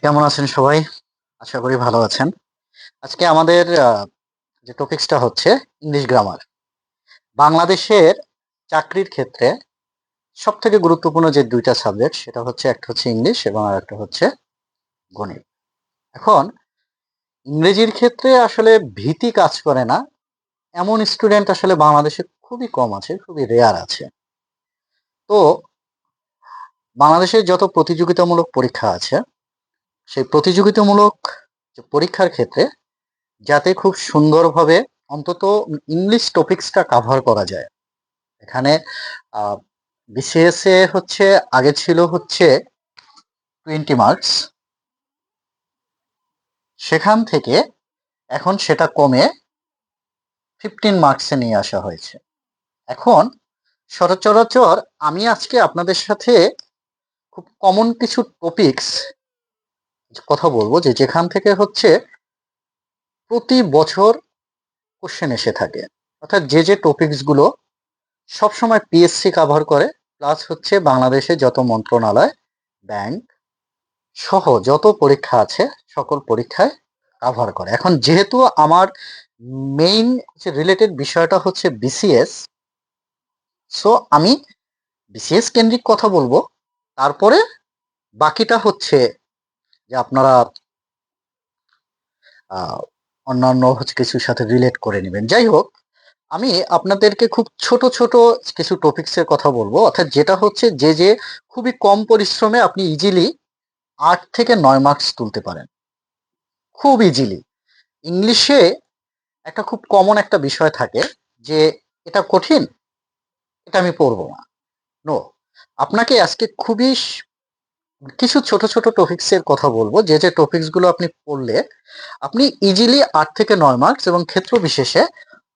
কেমন আছেন সবাই? আশা করি ভালো আছেন। আজকে আমাদের যে টপিকসটা হচ্ছে ইংলিশ গ্রামার। বাংলাদেশের চাকরির ক্ষেত্রে সবথেকে গুরুত্বপূর্ণ যে ২ টা সাবজেক্ট সেটা হচ্ছে একটা হচ্ছে ইংলিশ এবং আরেকটা হচ্ছে গণিত। এখন ইংরেজির ক্ষেত্রে আসলে ভীতি কাজ করে না, এমন স্টুডেন্ট আসলে বাংলাদেশে খুবই কম আছে, খুবই রেয়ার আছে। তো বাংলাদেশের যত প্রতিযোগিতামূলক পরীক্ষা আছে, সেই প্রতিযোগিতামূলক যে পরীক্ষার ক্ষেত্রে যাতে খুব সুন্দরভাবে অন্তত ইংলিশ টপিকসটা কাভার করা যায়। এখানে বিসিএস এ হচ্ছে আগে ছিল হচ্ছে 20 মার্কস, সেখান থেকে এখন সেটা কমে 15 মার্কসে নিয়ে আসা হয়েছে। এখন সচরাচর আমি আজকে আপনাদের সাথে খুব কমন কিছু টপিকস কথা বলবো যে যেখান থেকে হচ্ছে প্রতি বছর কোশ্চেন এসে থাকে, অর্থাৎ যে টপিকসগুলো সবসময় পিএসসি কাভার করে, প্লাস হচ্ছে বাংলাদেশে যত মন্ত্রণালয়, ব্যাংক সহ যত পরীক্ষা আছে সকল পরীক্ষায় কাভার করে। এখন যেহেতু আমার মেইন যে রিলেটেড বিষয়টা হচ্ছে বিসিএস, সো আমি বিসিএস কেন্দ্রিক কথা বলবো। তারপরে বাকিটা হচ্ছে যে আপনারা আহ, অন্যান্য হচ্ছে কিছুর সাথে রিলেট করে নেবেন। যাই হোক, আমি আপনাদেরকে খুব ছোট ছোট কিছু টপিকসের কথা বলবো, অর্থাৎ যেটা হচ্ছে যে খুবই কম পরিশ্রমে আপনি ইজিলি 8 থেকে 9 মার্কস তুলতে পারেন, খুব ইজিলি। ইংলিশে একটা খুব কমন একটা বিষয় থাকে যে এটা কঠিন, এটা আমি পড়বো না। নো, আপনাকে আজকে খুবই কিছু ছোট ছোট টপিকসের কথা বলবো, যে টপিকসগুলো আপনি পড়লে আপনি ইজিলি 8 থেকে 9 মার্কস এবং ক্ষেত্র বিশেষে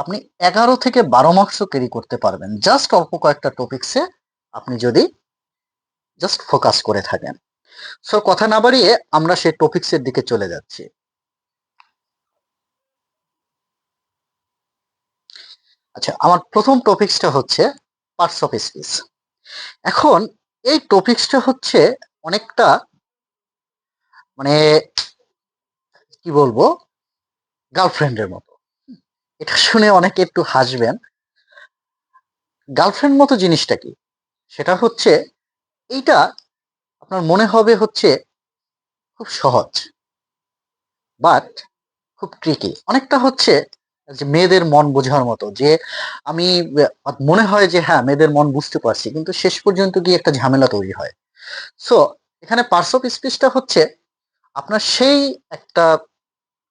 আপনি 11 থেকে 12 মার্কসও ক্যারি করতে পারবেন, জাস্ট অল্প কয়েকটা টপিকসে আপনি যদি জাস্ট ফোকাস করে থাকেন। সো কথা না বাড়িয়ে আমরা সেই টপিকসের দিকে চলে যাচ্ছি। আচ্ছা, আমার প্রথম টপিকসটা হচ্ছে পার্টস অফ স্পিচ। এখন এই টপিকসটা হচ্ছে অনেকটা মানে কি বলবো, গার্লফ্রেন্ডের মতো। এটা শুনে অনেকে একটু হাসবেন। গার্লফ্রেন্ড মতো জিনিসটা কি? সেটা হচ্ছে এইটা আপনার মনে হবে হচ্ছে খুব সহজ, বাট খুব ট্রিকি। অনেকটা হচ্ছে যে মেয়েদের মন বোঝার মতো, যে আমি মনে হয় যে হ্যাঁ মেয়েদের মন বুঝতে পারছি, কিন্তু শেষ পর্যন্ত গিয়ে একটা ঝামেলা তৈরি হয়। সো এখানে পার্টস অফ স্পিচটা হচ্ছে আপনার সেই একটা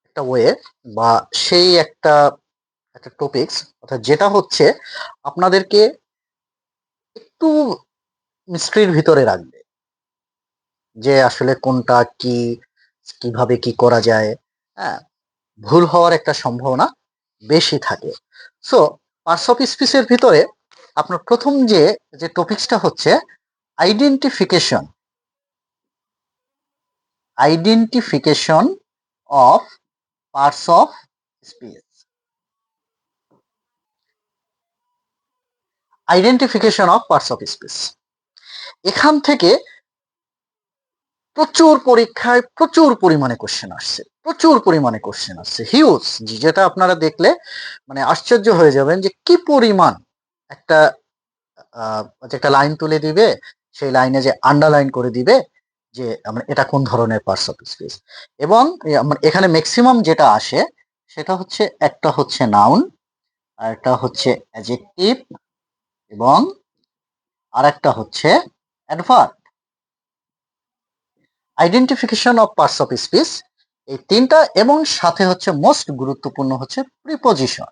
একটা ওয়ে বা সেই একটা একটা টপিকস, অর্থাৎ যেটা হচ্ছে আপনাদেরকে একটু মিস্ট্রির ভিতরে রাখবে, যে আসলে কোনটা কি, কিভাবে কি করা যায়। হ্যাঁ, ভুল হওয়ার একটা সম্ভাবনা বেশি থাকে। সো পার্টস অফ স্পিচের ভিতরে আপনার প্রথম যে যে টপিকসটা হচ্ছে identification, identification of parts of speech, identification of parts of speech. এখান থেকে প্রচুর পরীক্ষায় প্রচুর পরিমাণে কোশ্চেন আসছে, প্রচুর পরিমাণে কোশ্চেন আসছে, হিউজ, যেটা আপনারা দেখলে মানে আশ্চর্য হয়ে যাবেন যে কি পরিমাণ একটা যে একটা লাইন তুলে দিবে, সেই লাইনে যে আন্ডারলাইন করে দিবে যে আমরা এটা কোন ধরনের পার্টস অফ স্পিচ। এবং এখানে ম্যাক্সিমাম যেটা আসে সেটা হচ্ছে একটা হচ্ছে নাউন, আর একটা হচ্ছে অ্যাডজেক্টিভ, এবং আরেকটা হচ্ছে adverb. Identification of parts of speech, এই তিনটা, এবং সাথে হচ্ছে মোস্ট গুরুত্বপূর্ণ হচ্ছে প্রিপোজিশন।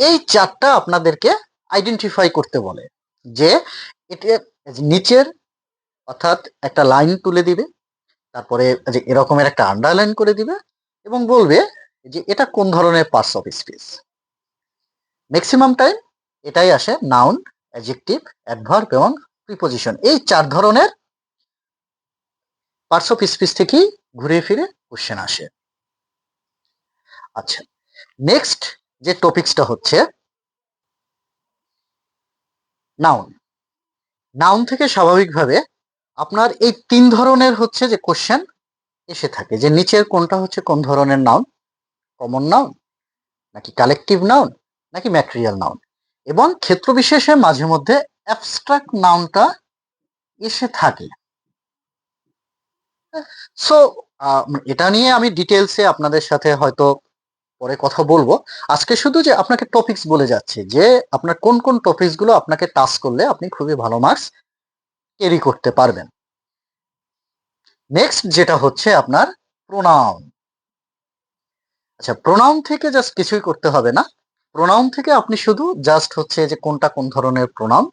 এই চারটা আপনাদেরকে আইডেন্টিফাই করতে বলে, যে এটা নিচের, অর্থাৎ একটা লাইন তুলে দিবে, তারপরে যে এরকমের একটা আন্ডারলাইন করে দিবে এবং বলবে যে এটা কোন ধরনের parts of speech. Maximum time এটাই আসে নাউন, অ্যাডজেক্টিভ, অ্যাডভার্ব এবং প্রিপোজিশন, এই চার ধরনের পার্টস অফ স্পিচ থেকেই ঘুরে ফিরে কোশ্চেন আসে। আচ্ছা, নেক্সট যে টপিকসটা হচ্ছে নাউন। নাউন থেকে স্বাভাবিকভাবে আপনার এই 3 ধরনের হচ্ছে যে কোশ্চেন এসে থাকে, যে নিচের কোনটা হচ্ছে কোন ধরনের নাউন, কমন নাউন নাকি কালেকটিভ নাউন নাকি ম্যাটেরিয়াল নাউন, এবং ক্ষেত্র বিশেষে মাঝে মধ্যে অ্যাবস্ট্রাক্ট নাউনটা এসে থাকে। সো এটা নিয়ে আমি ডিটেলসে আপনাদের সাথে হয়তো পরে কথা বলবো। আজকে শুধু যে আপনাকে টপিকস বলে যাচ্ছে যে আপনার কোন কোন টপিকস গুলো আপনাকে টাচ করলে আপনি খুবই ভালো মার্কস ক্যারি করতে পারবেন। নেক্সট যেটা হচ্ছে আপনার প্রোনাউন। আচ্ছা, প্রোনাউন থেকে জাস্ট কিছুই করতে হবে না। প্রোনাউন থেকে আপনি শুধু জাস্ট হচ্ছে যে কোনটা কোন ধরনের প্রোনাউন,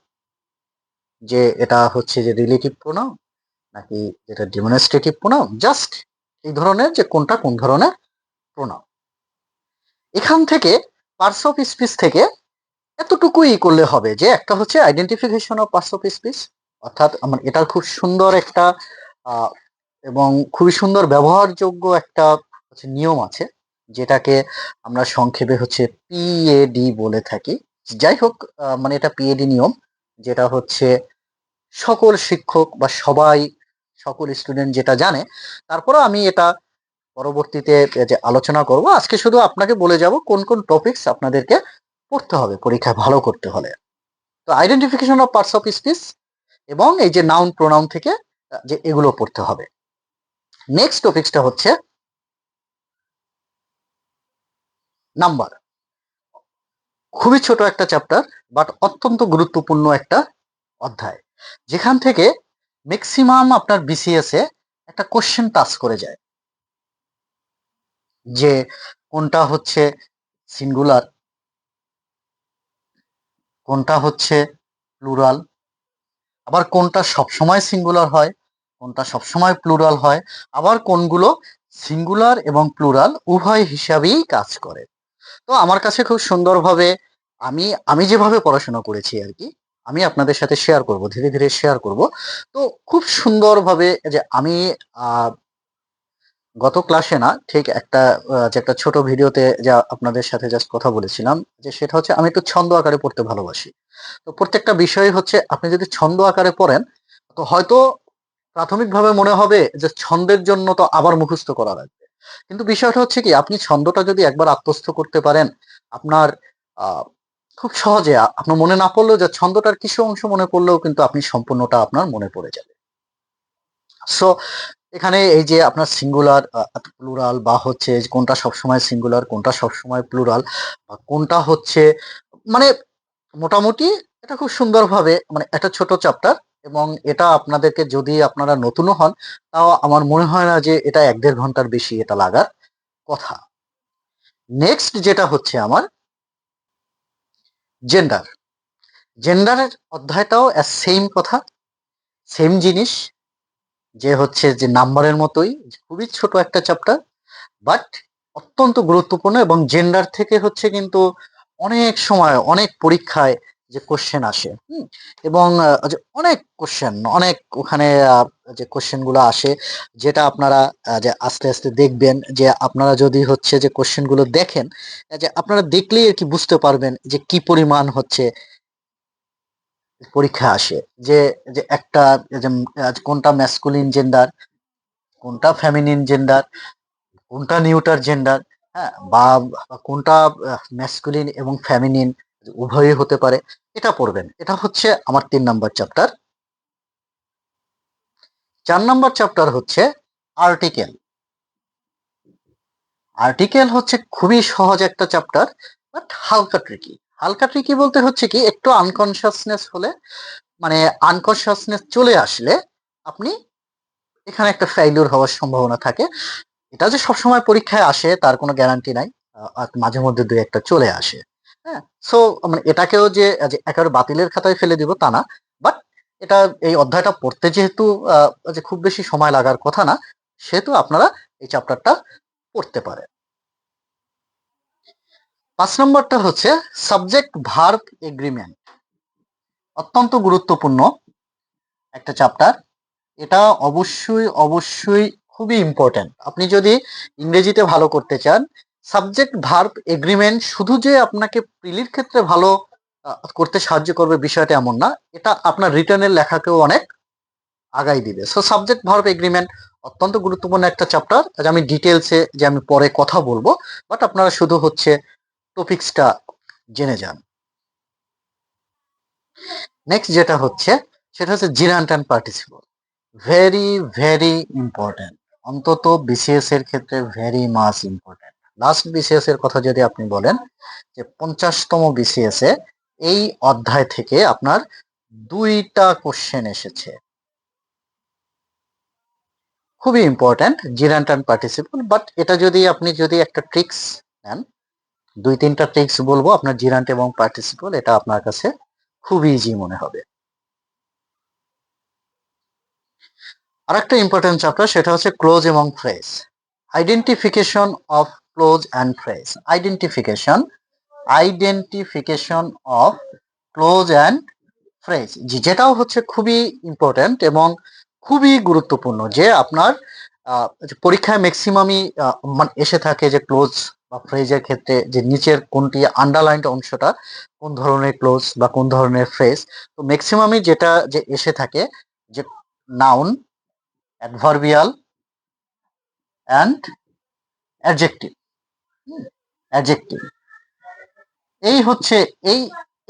যে এটা হচ্ছে যে রিলেটিভ প্রোনাউন নাকি যেটা ডেমনস্ট্রেটিভ প্রোনাউন, জাস্ট এই ধরনের যে কোনটা কোন ধরনের প্রোনাউন। এখান থেকে পার্টস অফ স্পিচ থেকে এতটুকুই করলে হবে যে একটা হচ্ছে identification of parts of speech, অর্থাৎ আমার এটার খুব সুন্দর একটা আহ, এবং খুবই সুন্দর ব্যবহারযোগ্য একটা হচ্ছে নিয়ম আছে, যেটাকে আমরা সংক্ষেপে হচ্ছে পিএডি বলে থাকি। যাই হোক, মানে এটা পিএডি নিয়ম, যেটা হচ্ছে সকল শিক্ষক বা সবাই, সকল স্টুডেন্ট যেটা জানে। তারপরে আমি এটা পরবর্তীতে যে আলোচনা করব, আজকে শুধু আপনাকে বলে যাব কোন কোন টপিকস আপনাদেরকে পড়তে হবে পরীক্ষায় ভালো করতে হলে। তো identification of parts of speech এবং এই যে নাউন প্রোনাউন থেকে যে এগুলো পড়তে হবে। নেক্সট টপিকসটা হচ্ছে নাম্বার। খুবই ছোট একটা চ্যাপ্টার, বাট অত্যন্ত গুরুত্বপূর্ণ একটা অধ্যায়, যেখান থেকে ম্যাক্সিমাম আপনার বিসিএস এ একটা কোশ্চেন টাচ করে যায়, যে কোনটা হচ্ছে সিঙ্গুলার, কোনটা হচ্ছে প্লুরাল, আবার কোনটা সবসময় সিঙ্গুলার হয়, কোনটা সবসময় প্লুরাল হয়, আবার কোনগুলো সিঙ্গুলার এবং প্লুরাল উভয় হিসাবেই কাজ করে। তো আমার কাছে খুব সুন্দরভাবে আমি আমি যেভাবে পড়াশোনা করেছি আর কি, আমি আপনাদের সাথে শেয়ার করব, ধীরে ধীরে শেয়ার করব। তো খুব সুন্দরভাবে যে আমি আহ, গত ক্লাসে না ঠিক একটা যে একটা ছোট ভিডিওতে যা আপনাদের সাথে জাস্ট কথা বলেছিলাম, যে সেটা হচ্ছে আমি একটু ছন্দ আকারে পড়তে ভালোবাসি। তো প্রত্যেকটা বিষয় হচ্ছে আপনি যদি ছন্দ আকারে পড়েন, তো হয়তো প্রাথমিকভাবে মনে হবে যে ছন্দের জন্য তো আবার মুখস্থ করা লাগবে, কিন্তু বিষয়টা হচ্ছে কি, আপনি ছন্দটা যদি একবার আত্মস্থ করতে পারেন, আপনার আহ, খুব সহজে আপনার মনে না পড়লেও যে ছন্দটার কিছু অংশ মনে পড়লেও কিন্তু আপনি সম্পূর্ণটা আপনার মনে পড়ে যাবে। সো এখানে এই যে আপনার সিঙ্গুলার, প্লুরাল, বা হচ্ছে যে কোনটা সবসময় সিঙ্গুলার কোনটা সবসময় প্লুরাল, বা কোনটা হচ্ছে, মানে মোটামুটি এটা খুব সুন্দরভাবে, মানে একটা ছোট চ্যাপ্টার, এবং এটা আপনাদেরকে যদি আপনারা নতুনও হন, তাও আমার মনে হয় না যে এটা 1-1.5 ঘন্টার বেশি এটা লাগার কথা। নেক্সট যেটা হচ্ছে আমার জেন্ডার। জেন্ডারের অধ্যায়টাও সেম কথা, সেম জিনিস, যে হচ্ছে যে নাম্বারের মতোই খুবই ছোট একটা চ্যাপ্টার, বাট অত্যন্ত গুরুত্বপূর্ণ, এবং জেন্ডার থেকে হচ্ছে কিন্তু অনেক সময় অনেক পরীক্ষায় যে কোশ্চেন আসে, এবং যে অনেক কোশ্চেন, অনেক ওখানে যে কোশ্চেন গুলো আসে, যেটা আপনারা যে আস্তে আস্তে দেখবেন, যে আপনারা যদি হচ্ছে যে কোশ্চেন গুলো দেখেন, যে আপনারা দেখলেই আর কি বুঝতে পারবেন যে কি পরিমাণ হচ্ছে পরীক্ষা আসে, যে যে একটা যে কোনটা ম্যাসকুলিন জেন্ডার, কোনটা ফেমিনিন জেন্ডার, কোনটা নিউটার জেন্ডার, হ্যাঁ, বা কোনটা ম্যাসকুলিন এবং ফেমিনিন উভয়ই হতে পারে, এটা পড়বেন। এটা হচ্ছে আমার 3 নম্বর চ্যাপ্টার। 4 নম্বর চ্যাপ্টার হচ্ছে আর্টিকেল। আর্টিকেল হচ্ছে খুবই সহজ একটা চ্যাপ্টার, বাট হালকা ট্রিকি। হালকা ট্রিকি বলতে হচ্ছে কি, একটু আনকনসিয়াসনেস হলে, মানে আনকনসিয়াসনেস চলে আসলে আপনি এখানে একটা ফেইলিউর হওয়ার সম্ভাবনা থাকে। এটা যে সবসময় পরীক্ষায় আসে তার কোনো গ্যারান্টি নাই, আর মাঝে মধ্যে দুই একটা চলে আসে। হ্যাঁ, সো মানে এটাকেও যে যে একেবারে বাতিলের খাতায় ফেলে দিব তা না, বাট এটা এই অধ্যায়টা পড়তে যেহেতু যে খুব বেশি সময় লাগার কথা না, সেহেতু আপনারা এই চ্যাপ্টারটা পড়তে পারেন। 5 নম্বরটা হচ্ছে সাবজেক্ট ভার্ব এগ্রিমেন্ট। অত্যন্ত গুরুত্বপূর্ণ একটা চ্যাপ্টার। এটা অবশ্যই অবশ্যই খুবই ইম্পর্টেন্ট। আপনি যদি ইংরেজিতে ভালো করতে চান, সাবজেক্ট ভার্ব এগ্রিমেন্ট শুধু যে আপনাকে প্রিলির ক্ষেত্রে ভালো করতে সাহায্য করবে বিষয়টা এমন না, এটা আপনার রিটার্নের লেখাকেও অনেক আগাই দিবে। সো সাবজেক্ট ভার্ব এগ্রিমেন্ট অত্যন্ত গুরুত্বপূর্ণ একটা চ্যাপ্টার, আমি ডিটেলসে যে আমি পরে কথা বলবো, বাট আপনারা শুধু হচ্ছে টপিক্সটা জেনে যান। নেক্সট যেটা হচ্ছে সেটা হচ্ছে gerund and participle. Very very important, অন্তত বিসিএস এর ক্ষেত্রে very much important. Last BCS এর কথা যদি আপনি বলেন যে 50তম বিসিএস এ এই অধ্যায় থেকে আপনার 2টা কোশ্চেন এসেছে, খুবই important gerund and participle. But এটা যদি আপনি যদি একটা ট্রিক্স নেন, 2-3টা ট্রিক্স বলবো আপনার জিরান্ট এবং পার্টিসিপল, এটা আপনার কাছে খুব ইজি মনে হবে। আরেকটা ইম্পর্টেন্ট চ্যাপ্টার সেটা হচ্ছে ক্লোজ এবং phrase. Identification of close and phrase. Identification of close and phrase, যেটাও হচ্ছে খুবই ইম্পর্টেন্ট এবং খুবই গুরুত্বপূর্ণ, যে আপনার পরীক্ষায় ম্যাক্সিমামই এসে থাকে যে ক্লোজ বা ফ্রেজের ক্ষেত্রে যে নিচের কোনটি আন্ডারলাইন্ড অংশটা কোন ধরনের ক্লোজ বা কোন ধরনের ফ্রেজ। তো ম্যাক্সিমামই যেটা যে এসে থাকে যে noun, adverbial and adjective. Adjective এই হচ্ছে এই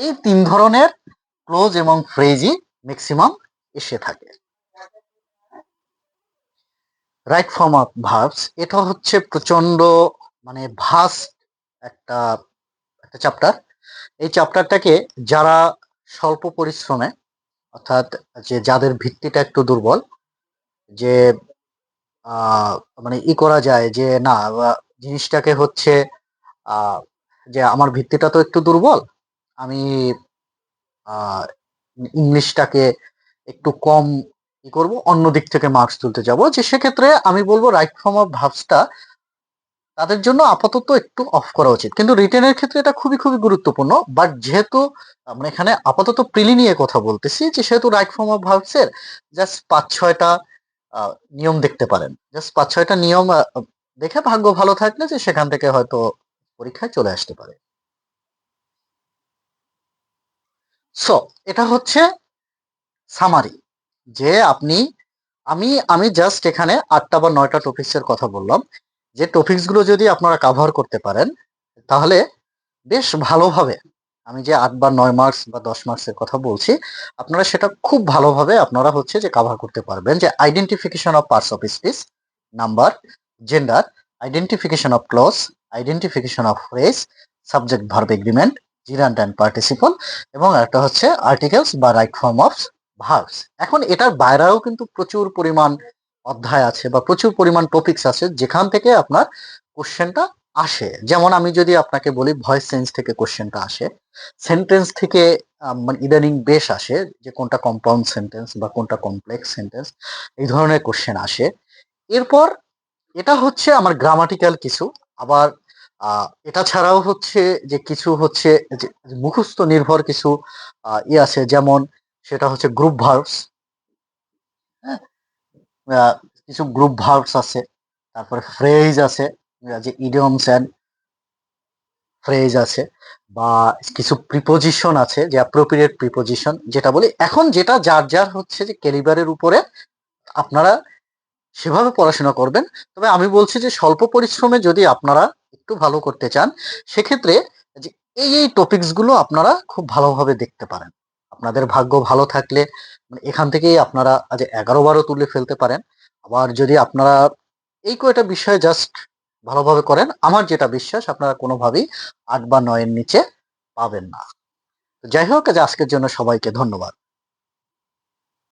এই 3 ধরনের ক্লোজ এবং ফ্রেজই ম্যাক্সিমাম এসে থাকে। রাইট ফর্ম অফ ভার্বস, এটা হচ্ছে প্রচন্ড ভাস্ট একটা একটা চ্যাপ্টার। এই চ্যাপ্টারটাকে যারা স্বল্প পরিশ্রমে, অর্থাৎ যে যাদের ভিত্তিটা একটু দুর্বল, যে করা যায় যে না জিনিসটাকে হচ্ছে যে আমার ভিত্তিটা তো একটু দুর্বল, আমি ইংলিশটাকে একটু কম করব, অন্য দিক থেকে মার্কস তুলতে যাব, যে সেক্ষেত্রে আমি বলবো রাইট ফর্ম অফ ভার্বসটা তাদের জন্য আপাতত একটু অফ করা উচিত। কিন্তু রিটেনের ক্ষেত্রে এটা খুবই খুবই গুরুত্বপূর্ণ। বাট যেহেতু আমরা এখানে আপাতত প্রিলি নিয়ে কথা বলতেছি, যে সেহেতু রাইট ফর্ম অফ ভার্বস এর জাস্ট 5-6টা নিয়ম দেখতে পারেন। জাস্ট 5-6টা নিয়ম দেখে ভাগ্য ভালো থাকলে যে সেখান থেকে হয়তো পরীক্ষায় চলে আসতে পারে। সো এটা হচ্ছে সামারি, যে আমি আমি জাস্ট এখানে 8টা বা 9টা টপিক্সের কথা বললাম, যে টপিক্সগুলো যদি আপনারা কাভার করতে পারেন তাহলে বেশ ভালোভাবে, আমি যে 8 বা 9 মার্কস বা 10 মার্কসের কথা বলছি, আপনারা সেটা খুব ভালোভাবে আপনারা হচ্ছে যে কাভার করতে পারবেন। যে identification of parts of speech, number, gender, identification of clause, identification of phrase, subject verb agreement, gerund and participle, এবং একটা হচ্ছে আর্টিকেলস বা রাইট ফর্ম অফ ভার্বস। এখন এটার বাইরেও কিন্তু প্রচুর পরিমাণ অধ্যায় আছে বা প্রচুর পরিমাণ টপিকস আছে যেখান থেকে আপনার কোশ্চেনটা আসে। যেমন আমি যদি আপনাকে বলি ভয়েস চেঞ্জ থেকে কোশ্চেনটা আসে, সেন্টেন্স থেকে ইদানিং বেশ আসে, যে কোনটা কম্পাউন্ড সেন্টেন্স বা কোনটা কমপ্লেক্স সেন্টেন্স, এই ধরনের কোশ্চেন আসে। এরপর এটা হচ্ছে আমার গ্রামাটিক্যাল কিছু, আবার এটা ছাড়াও হচ্ছে যে কিছু হচ্ছে যে মুখস্থ নির্ভর কিছু আছে, যেমন সেটা হচ্ছে গ্রুপ ভার্বস। হ্যাঁ, আহ, কিছু গ্রুপ ভার্বস আছে, তারপরে ফ্রেজ আছে, যে ইডিয়মস এন্ড ফ্রেজ আছে, বা কিছু প্রিপোজিশন আছে, যে অ্যাপ্রোপ্রিয়েট প্রিপোজিশন যেটা বলি। এখন যেটা যার যার হচ্ছে যে ক্যালিবারের উপরে আপনারা সেভাবে পড়াশোনা করবেন। তবে আমি বলছি যে স্বল্প পরিশ্রমে যদি আপনারা একটু ভালো করতে চান, সেক্ষেত্রে যে এই টপিকস গুলো আপনারা খুব ভালোভাবে দেখতে পারেন। আপনাদের ভাগ্য ভালো থাকলে এখান থেকেই আপনারা আজ 11-12 তুলে ফেলতে পারেন। আবার যদি আপনারা এই কয়টা বিষয় জাস্ট ভালোভাবে করেন, আমার যেটা বিশ্বাস আপনারা কোনোভাবেই 8 বা 9 এর নিচে পাবেন না। তো যাই হোক, আজ আজকের জন্য সবাইকে ধন্যবাদ।